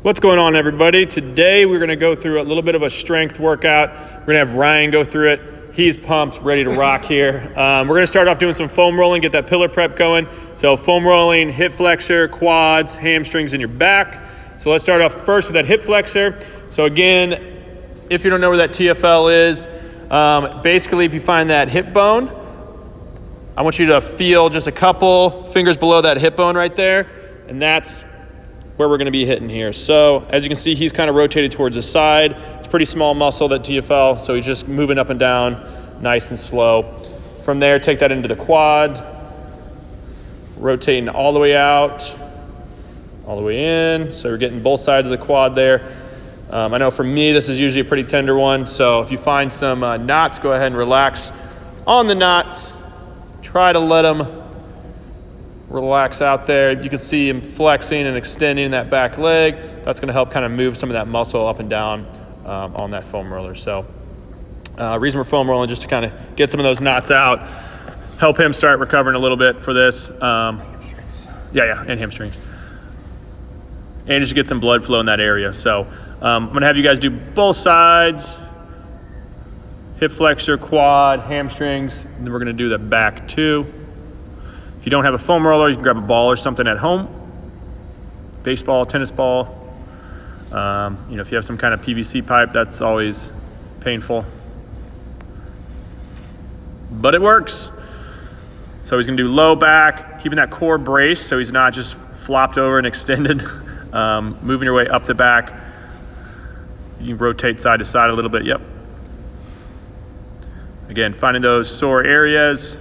What's going on, everybody? Today we're going to go through a little bit of a strength workout. We're going to have Ryan go through it. He's pumped, ready to rock here. We're going to start off doing some foam rolling, get that pillar prep going. So foam rolling, hip flexor, quads, hamstrings, and your back. So let's start off first with that hip flexor. So again, if you don't know where that TFL is, basically if you find that hip bone, I want you to feel just a couple fingers below that hip bone right there, and that's where we're going to be hitting here. So as you can see, he's kind of rotated towards the side. It's a pretty small muscle, that TFL, so he's just moving up and down nice and slow. From there, take that into the quad, rotating all the way out, all the way in. So we're getting both sides of the quad there. I know for me, this is usually a pretty tender one, so if you find some knots, go ahead and relax on the knots. Try to let them relax out there. You can see him flexing and extending that back leg. That's going to help kind of move some of that muscle up and down on that foam roller. So reason we're foam rolling, just to kind of get some of those knots out, help him start recovering a little bit for this. Hamstrings. And hamstrings. And just get some blood flow in that area. So I'm going to have you guys do both sides, hip flexor, quad, hamstrings, and then we're going to do the back too. If you don't have a foam roller, you can grab a ball or something at home. Baseball, tennis ball. If you have some kind of PVC pipe, that's always painful. But it works. So he's gonna do low back, keeping that core braced so he's not just flopped over and extended. Moving your way up the back. You can rotate side to side a little bit, yep. Again, finding those sore areas.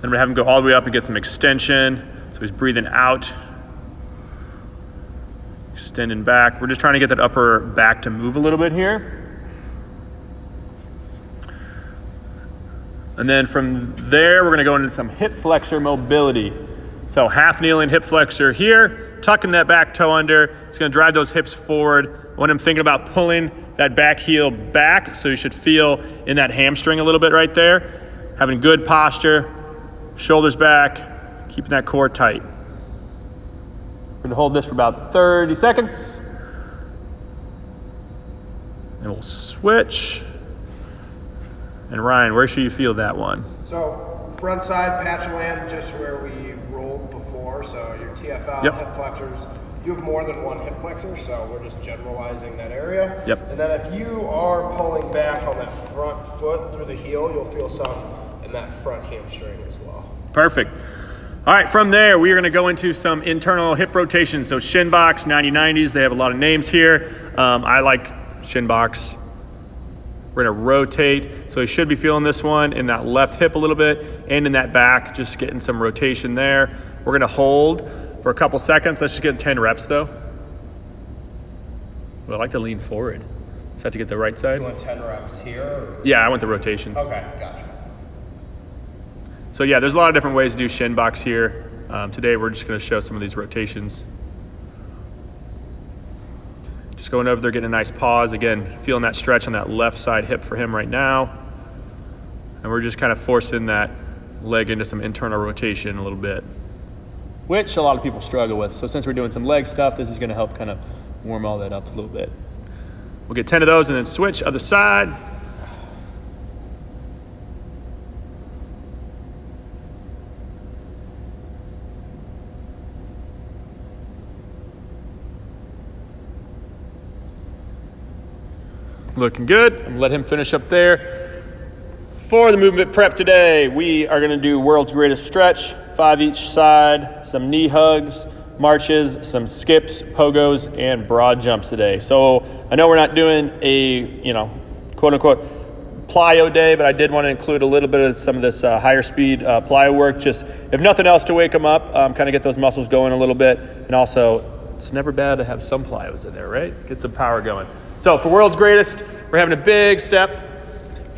Then we're having him go all the way up and get some extension. So he's breathing out, extending back. We're just trying to get that upper back to move a little bit here. And then from there, we're gonna go into some hip flexor mobility. So half kneeling hip flexor here, tucking that back toe under. It's gonna drive those hips forward. I want him thinking about pulling that back heel back, so you should feel in that hamstring a little bit right there. Having good posture. Shoulders back, keeping that core tight. We're gonna hold this for about 30 seconds. And we'll switch. And Ryan, where should you feel that one? So front side, patch of land, just where we rolled before. So your TFL, yep. Hip flexors. You have more than one hip flexor, so we're just generalizing that area. Yep. And then if you are pulling back on that front foot through the heel, you'll feel some in that front hamstring as well. Perfect. All right, from there, we are going to go into some internal hip rotations. So shin box, 90-90s, they have a lot of names here. I like shin box. We're going to rotate. So you should be feeling this one in that left hip a little bit and in that back, just getting some rotation there. We're going to hold for a couple seconds. Let's just get 10 reps, though. Well, I like to lean forward. Just have to get the right side. You want 10 reps here? Or? Yeah, I want the rotations. Okay, gotcha. So yeah, there's a lot of different ways to do shin box here. Today we're just going to show some of these rotations. Just going over there, getting a nice pause. Again, feeling that stretch on that left side hip for him right now. And we're just kind of forcing that leg into some internal rotation a little bit, which a lot of people struggle with. So since we're doing some leg stuff, this is going to help kind of warm all that up a little bit. We'll get 10 of those and then switch other side. Looking good. I'm gonna let him finish up there. For the movement prep today, we are gonna do world's greatest stretch, 5 each side, some knee hugs, marches, some skips, pogos, and broad jumps today. So I know we're not doing a, quote unquote plyo day, but I did want to include a little bit of some of this higher speed plyo work, just if nothing else to wake them up, kind of get those muscles going a little bit. And also, it's never bad to have some plyos in there, right? Get some power going. So for world's greatest, we're having a big step,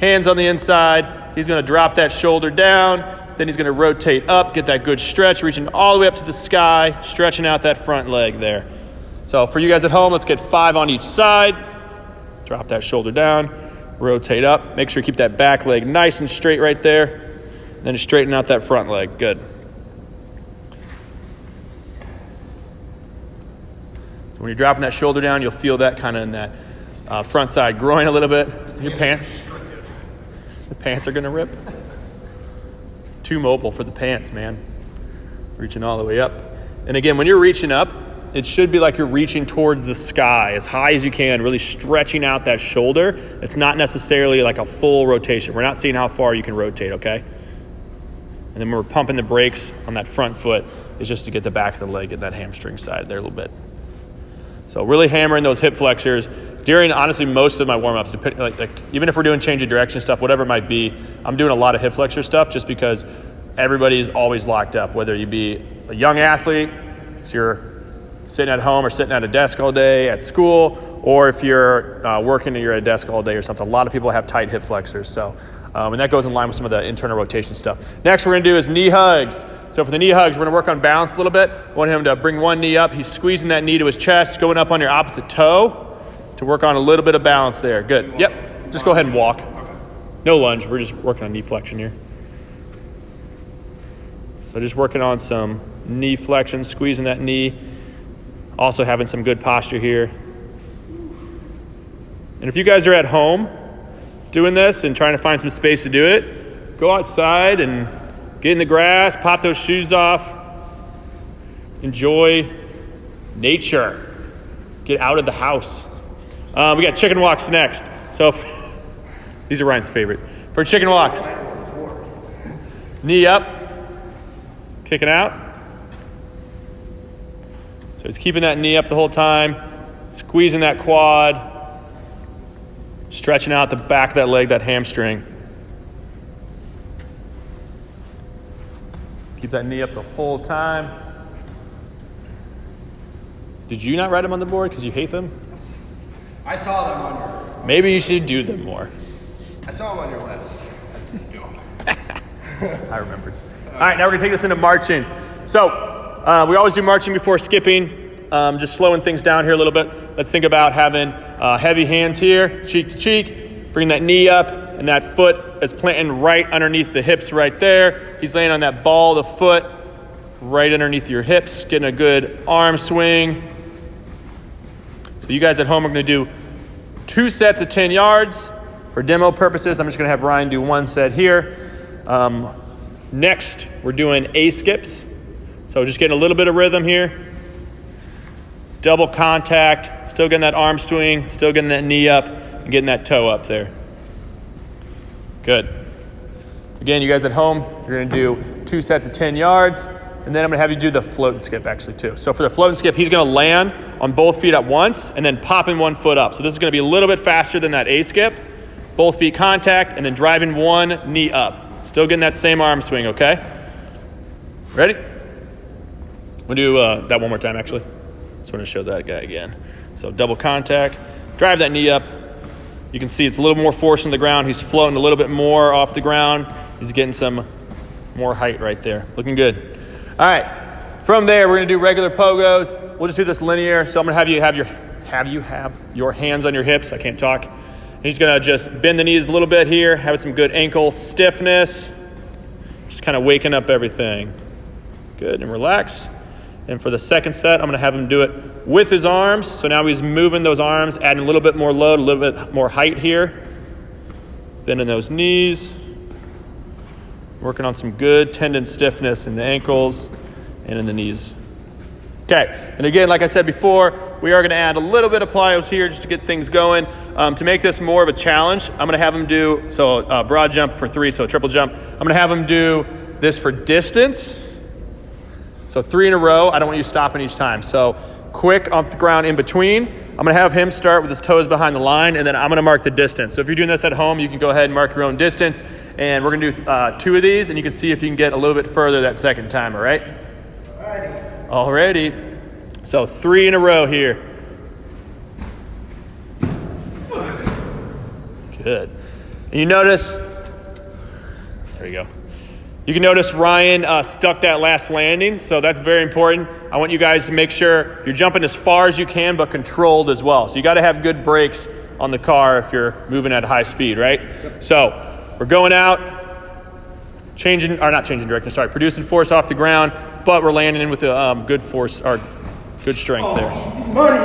hands on the inside. He's gonna drop that shoulder down, then he's gonna rotate up, get that good stretch, reaching all the way up to the sky, stretching out that front leg there. So for you guys at home, let's get 5 on each side. Drop that shoulder down, rotate up. Make sure you keep that back leg nice and straight right there. Then straighten out that front leg, good. So when you're dropping that shoulder down, you'll feel that kind of in that front side groin a little bit. Your pants. The pants are gonna rip. Too mobile for the pants, man. Reaching all the way up. And again, when you're reaching up, it should be like you're reaching towards the sky as high as you can, really stretching out that shoulder. It's not necessarily like a full rotation. We're not seeing how far you can rotate, okay? And then when we're pumping the brakes on that front foot, is just to get the back of the leg, get that hamstring side there a little bit. So really hammering those hip flexors during, honestly, most of my warm-ups, like even if we're doing change of direction stuff, whatever it might be, I'm doing a lot of hip flexor stuff just because everybody's always locked up, whether you be a young athlete, so you're sitting at home or sitting at a desk all day at school, or if you're working and you're at a desk all day or something. A lot of people have tight hip flexors, so and that goes in line with some of the internal rotation stuff. Next we're gonna do is knee hugs. So for the knee hugs, we're gonna work on balance a little bit. I want him to bring one knee up. He's squeezing that knee to his chest, going up on your opposite toe to work on a little bit of balance there. Good, yep, just go ahead and walk. No lunge, we're just working on knee flexion here. So just working on some knee flexion, squeezing that knee. Also having some good posture here. And if you guys are at home doing this and trying to find some space to do it, go outside and get in the grass, pop those shoes off, enjoy nature, get out of the house. We got chicken walks next. So these are Ryan's favorite. For chicken walks, knee up, kicking out. So he's keeping that knee up the whole time, squeezing that quad, stretching out the back of that leg, that hamstring. Keep that knee up the whole time. Did you not write them on the board because you hate them? I saw them on your... Maybe you should do them more. I saw them on your list. I remembered. All right, now we're gonna take this into marching. So we always do marching before skipping, just slowing things down here a little bit. Let's think about having heavy hands here, cheek to cheek, bring that knee up, and that foot is planting right underneath the hips right there. He's laying on that ball of the foot right underneath your hips, getting a good arm swing. So you guys at home are gonna do 2 sets of 10 yards. For demo purposes, I'm just gonna have Ryan do 1 set here. Next, we're doing A skips. So just getting a little bit of rhythm here. Double contact, still getting that arm swing, still getting that knee up, and getting that toe up there. Good. Again, you guys at home, you're gonna do 2 sets of 10 yards, and then I'm gonna have you do the float and skip actually too. So for the float and skip, he's gonna land on both feet at once and then popping 1 foot up. So this is gonna be a little bit faster than that A skip. Both feet contact, and then driving 1 knee up. Still getting that same arm swing, okay? Ready? We'll do that one more time, actually. Just want to show that guy again. So double contact, drive that knee up. You can see it's a little more force on the ground. He's floating a little bit more off the ground. He's getting some more height right there. Looking good. All right, from there, we're gonna do regular pogos. We'll just do this linear. So I'm gonna have you have your hands on your hips. I can't talk. And he's gonna just bend the knees a little bit here, having some good ankle stiffness. Just kind of waking up everything. Good, and relax. And for the second set, I'm gonna have him do it with his arms. So now he's moving those arms, adding a little bit more load, a little bit more height here. Bending those knees. Working on some good tendon stiffness in the ankles and in the knees. Okay, and again, like I said before, we are gonna add a little bit of plyos here just to get things going. To make this more of a challenge, I'm gonna have him do, broad jump for 3, so triple jump. I'm gonna have him do this for distance. So 3 in a row, I don't want you stopping each time. So quick off the ground in between. I'm gonna have him start with his toes behind the line, and then I'm gonna mark the distance. So if you're doing this at home, you can go ahead and mark your own distance, and we're gonna do 2 of these, and you can see if you can get a little bit further that second time, all right? Alrighty. So 3 in a row here. Good. And you notice, there you go. You can notice Ryan stuck that last landing, so that's very important. I want you guys to make sure you're jumping as far as you can, but controlled as well. So you gotta have good brakes on the car if you're moving at high speed, right? So we're going out, producing force off the ground, but we're landing in with a good force, or Good strength there. Easy money.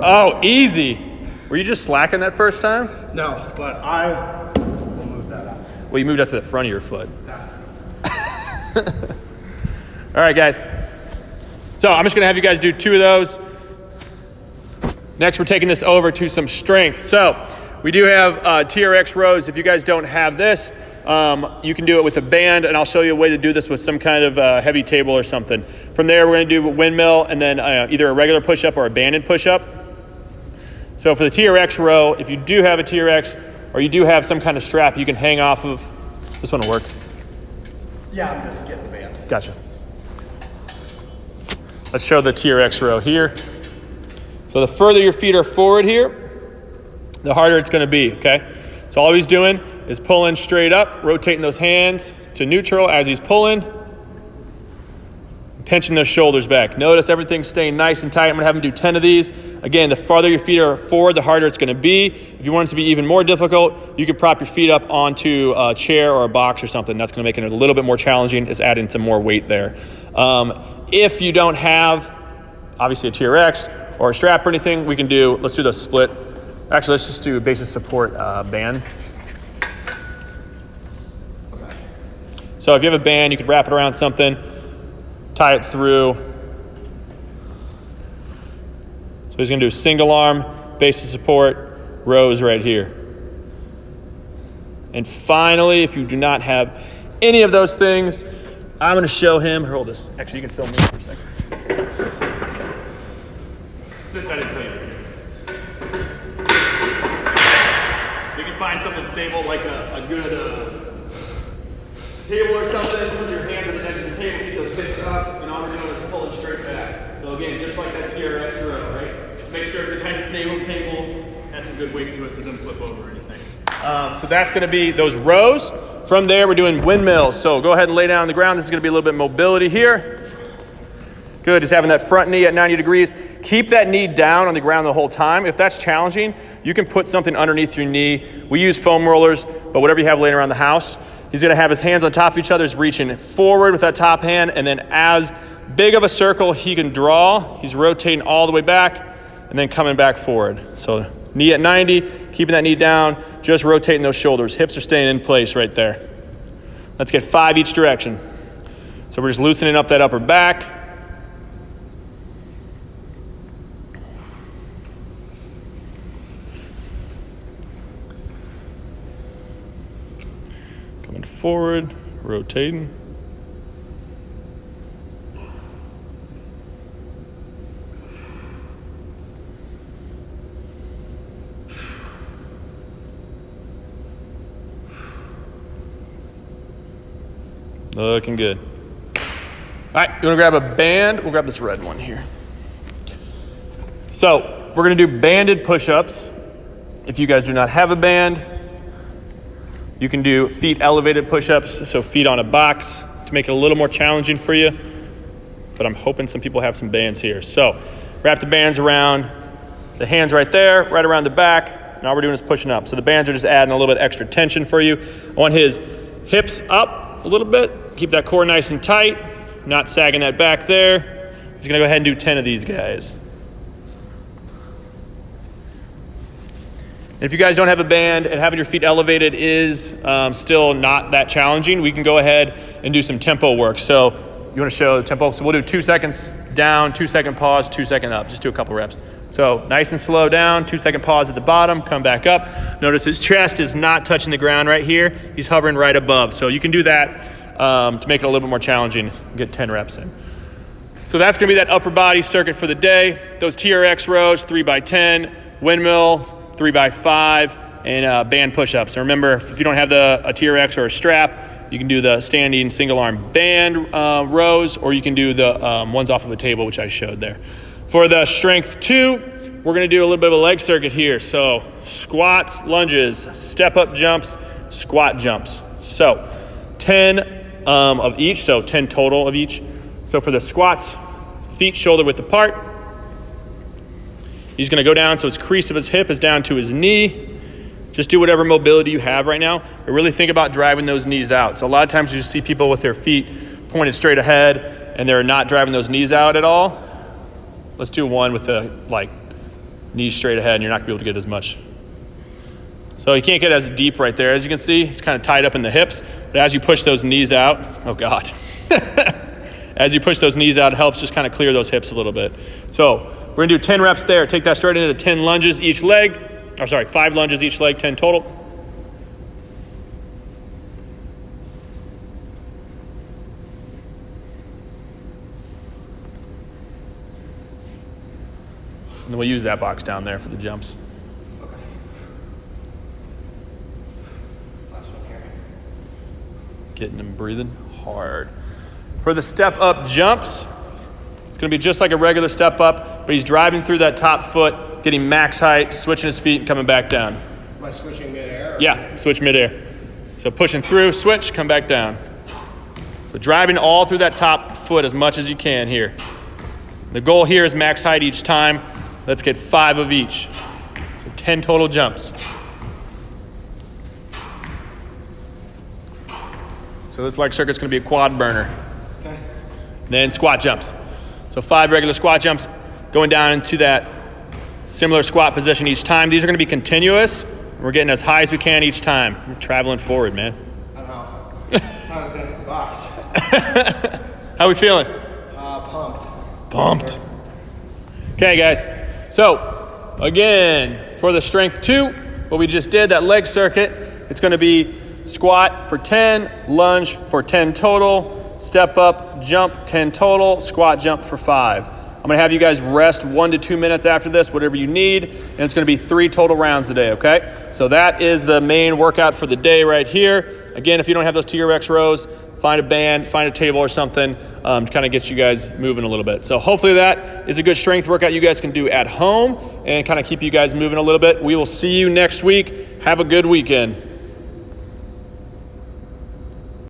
Oh, easy. Were you just slacking that first time? No, but I will move that out. Well, you moved up to the front of your foot. All right, guys. So I'm just gonna have you guys do 2 of those. Next, we're taking this over to some strength. So we do have TRX rows. If you guys don't have this, you can do it with a band, and I'll show you a way to do this with some kind of heavy table or something. From there, we're gonna do a windmill and then either a regular push-up or a banded push-up. So for the TRX row, if you do have a TRX or you do have some kind of strap you can hang off of, this one will work. Yeah, I'm just getting the band. Gotcha. Let's show the TRX row here. So the further your feet are forward here, the harder it's gonna be, okay? So all he's doing is pulling straight up, rotating those hands to neutral as he's pulling, pinching those shoulders back. Notice everything's staying nice and tight. I'm gonna have him do 10 of these. Again, the farther your feet are forward, the harder it's gonna be. If you want it to be even more difficult, you can prop your feet up onto a chair or a box or something. That's gonna make it a little bit more challenging. It's adding some more weight there. If you don't have, obviously, a TRX or a strap or anything, we can do, let's do the split. Actually, let's just do a basic support band. Okay. So if you have a band, you could wrap it around something, tie it through. So he's gonna do single arm, basic support, rows right here. And finally, if you do not have any of those things, I'm gonna show him, hold this. Actually, you can film me for a second. Since I didn't tell you. So you can find something stable like a good table or something. Put your hands on the edge of the table, keep those hips up, and all we're doing is pulling straight back. So again, just like that TRX row, right? Make sure it's a nice stable table, has some good weight to it so it doesn't flip over or anything. So that's gonna be those rows. From there, we're doing windmills. So go ahead and lay down on the ground. This is gonna be a little bit of mobility here. Good, just having that front knee at 90 degrees. Keep that knee down on the ground the whole time. If that's challenging, you can put something underneath your knee. We use foam rollers, but whatever you have laying around the house. He's gonna have his hands on top of each other, he's reaching forward with that top hand, and then as big of a circle he can draw, he's rotating all the way back, and then coming back forward. So knee at 90, keeping that knee down, just rotating those shoulders. Hips are staying in place right there. Let's get 5 each direction. So we're just loosening up that upper back. Coming forward, rotating. Looking good. All right, you wanna grab a band? We'll grab this red one here. So we're gonna do banded push-ups. If you guys do not have a band, you can do feet elevated push-ups, so feet on a box to make it a little more challenging for you. But I'm hoping some people have some bands here. So wrap the bands around the hands right there, right around the back. Now all we're doing is pushing up. So the bands are just adding a little bit extra tension for you. I want his hips up a little bit. Keep that core nice and tight, not sagging that back there. He's gonna go ahead and do 10 of these guys. If you guys don't have a band and having your feet elevated is still not that challenging, we can go ahead and do some tempo work. So you wanna show the tempo? So we'll do 2 seconds down, 2 second pause, 2 second up. Just do a couple reps. So nice and slow down, 2 second pause at the bottom, come back up. Notice his chest is not touching the ground right here. He's hovering right above. So you can do that to make it a little bit more challenging, get 10 reps in. So that's gonna be that upper body circuit for the day. Those TRX rows, 3x10, windmill, 3x5, and band push-ups. And remember, if you don't have a TRX or a strap, you can do the standing single arm band rows, or you can do the ones off of a table, which I showed there. For the strength 2, we're gonna do a little bit of a leg circuit here. So squats, lunges, step up jumps, squat jumps. So 10 of each, so 10 total of each. So for the squats, feet shoulder width apart. He's gonna go down so his crease of his hip is down to his knee. Just do whatever mobility you have right now, but really think about driving those knees out. So a lot of times you see people with their feet pointed straight ahead and they're not driving those knees out at all. Let's do one with the knees straight ahead, and you're not gonna be able to get as much. So you can't get as deep right there. As you can see, it's kind of tied up in the hips, but as you push those knees out, oh God. As you push those knees out, it helps just kind of clear those hips a little bit. So we're gonna do 10 reps there. Take that straight into 10 lunges each leg, 5 lunges each leg, 10 total. And then we'll use that box down there for the jumps. Okay. Last one here. Getting him breathing hard. For the step up jumps, it's gonna be just like a regular step up, but he's driving through that top foot, getting max height, switching his feet, and coming back down. Am I switching midair? Yeah, switch midair. So pushing through, switch, come back down. So driving all through that top foot as much as you can here. The goal here is max height each time. Let's get 5 of each. So 10 total jumps. So this leg circuit's gonna be a quad burner. Okay. Then squat jumps. So 5 regular squat jumps, going down into that similar squat position each time. These are gonna be continuous. We're getting as high as we can each time. We're traveling forward, man. I know. I was gonna hit the box. How we feeling? Pumped. Pumped. Okay, guys. So, again, for the strength 2, what we just did, that leg circuit, it's gonna be squat for 10, lunge for 10 total, step up, jump 10 total, squat jump for 5. I'm gonna have you guys rest 1 to 2 minutes after this, whatever you need, and it's gonna be 3 total rounds a day, okay? So that is the main workout for the day right here. Again, if you don't have those TRX rows, find a band, find a table or something to kind of get you guys moving a little bit. So hopefully that is a good strength workout you guys can do at home and kind of keep you guys moving a little bit. We will see you next week. Have a good weekend.